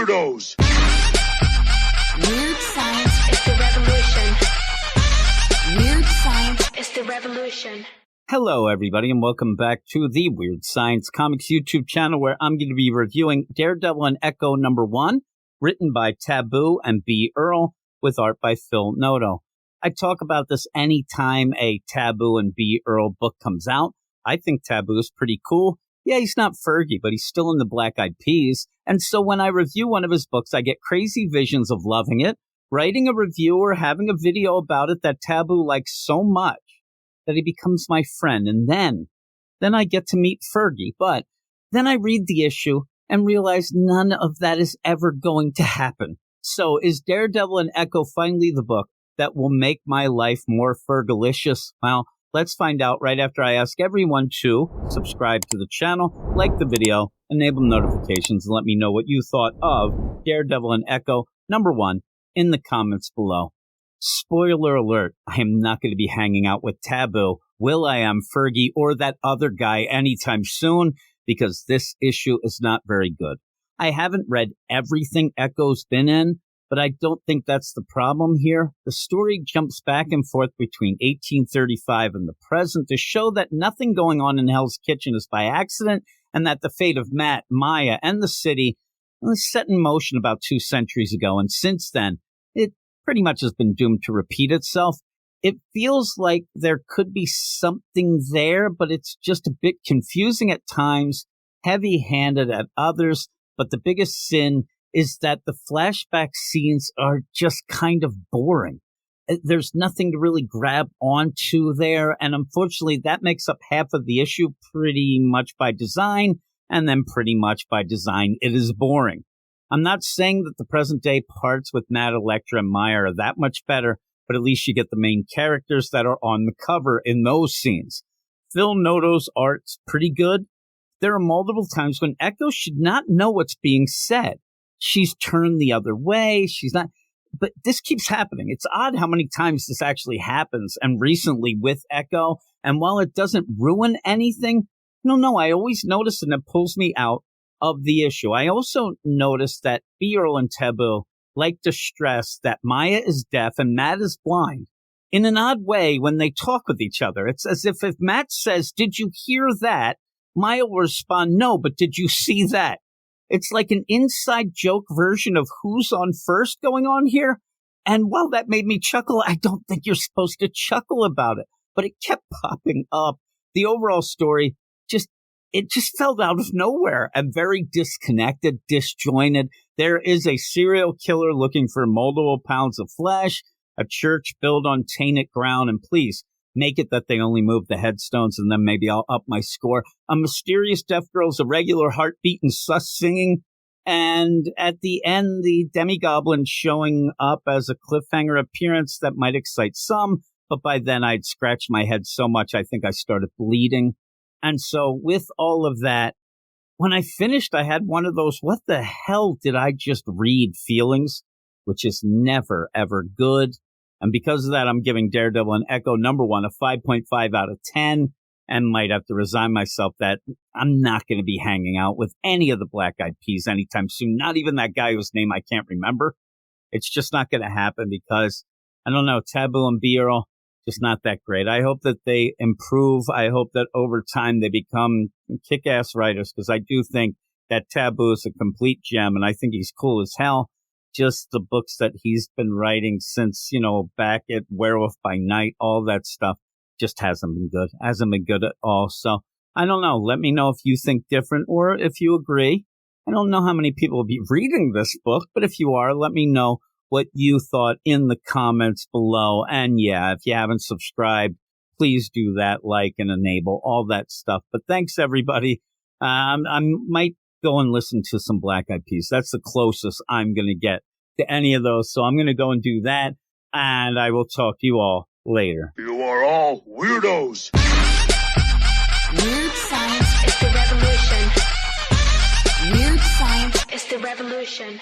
weirdos. Weird science is the revolution. Weird science is the revolution. Hello, everybody, and welcome back to the Weird Science Comics YouTube channel, where I'm going to be reviewing Daredevil and Echo #1, written by Taboo and B. Earl, with art by Phil Noto. I talk about this anytime a Taboo and B. Earl book comes out. I think Taboo is pretty cool. Yeah, he's not Fergie, but he's still in the Black Eyed Peas. And so when I review one of his books, I get crazy visions of loving it, writing a review or having a video about it that Taboo likes so much that he becomes my friend. And then I get to meet Fergie. But then I read the issue and realize none of that is ever going to happen. So is Daredevil and Echo finally the book that will make my life more Fergalicious? Well, let's find out right after I ask everyone to subscribe to the channel, like the video, enable notifications, and let me know what you thought of Daredevil and Echo #1 in the comments below. Spoiler alert, I am not going to be hanging out with Taboo, Will.i.am, Fergie, or that other guy anytime soon, because this issue is not very good. I haven't read everything Echo's been in, but I don't think that's the problem here. The story jumps back and forth between 1835 and the present to show that nothing going on in Hell's Kitchen is by accident, and that the fate of Matt, Maya, and the city was set in motion about 2 centuries ago, and since then, it pretty much has been doomed to repeat itself. It feels like there could be something there, but it's just a bit confusing at times, heavy-handed at others, but the biggest sin is that the flashback scenes are just kind of boring. There's nothing to really grab onto there, and unfortunately that makes up half of the issue pretty much by design, and then pretty much by design it is boring. I'm not saying that the present-day parts with Matt, Elektra, and Maya are that much better, but at least you get the main characters that are on the cover in those scenes. Phil Noto's art's pretty good. There are multiple times when Echo should not know what's being said. She's turned the other way. She's not. But this keeps happening. It's odd how many times this actually happens, and recently with Echo. And while it doesn't ruin anything, no, I always notice it and it pulls me out of the issue. I also noticed that B. Earl and Taboo like to stress that Maya is deaf and Matt is blind in an odd way when they talk with each other. It's as if Matt says, "Did you hear that?" Maya will respond, "No, but did you see that?" It's like an inside joke version of Who's on First going on here. And while that made me chuckle, I don't think you're supposed to chuckle about it. But it kept popping up. The overall story just fell out of nowhere and very disconnected, disjointed. There is a serial killer looking for multiple pounds of flesh, a church built on tainted ground, and please, make it that they only move the headstones, and then maybe I'll up my score. A mysterious deaf girl's irregular heartbeat and sus singing. And at the end, the demi-goblin showing up as a cliffhanger appearance that might excite some. But by then, I'd scratched my head so much, I think I started bleeding. And so with all of that, when I finished, I had one of those, what the hell did I just read feelings, which is never, ever good. And because of that, I'm giving Daredevil and Echo #1 a 5.5 out of 10, and might have to resign myself that I'm not going to be hanging out with any of the Black Eyed Peas anytime soon, not even that guy whose name I can't remember. It's just not going to happen because, I don't know, Taboo and B. Earl, just not that great. I hope that they improve. I hope that over time they become kick-ass writers, because I do think that Taboo is a complete gem, and I think he's cool as hell. Just the books that he's been writing since, back at Werewolf by Night, all that stuff just hasn't been good. Hasn't been good at all. So I don't know. Let me know if you think different or if you agree. I don't know how many people will be reading this book, but if you are, let me know what you thought in the comments below. And yeah, if you haven't subscribed, please do that, like and enable all that stuff. But thanks, everybody. I might go and listen to some Black Eyed Peas. That's the closest I'm going to get to any of those. So I'm going to go and do that, and I will talk to you all later. You are all weirdos. Weird science is the revolution. Weird science is the revolution.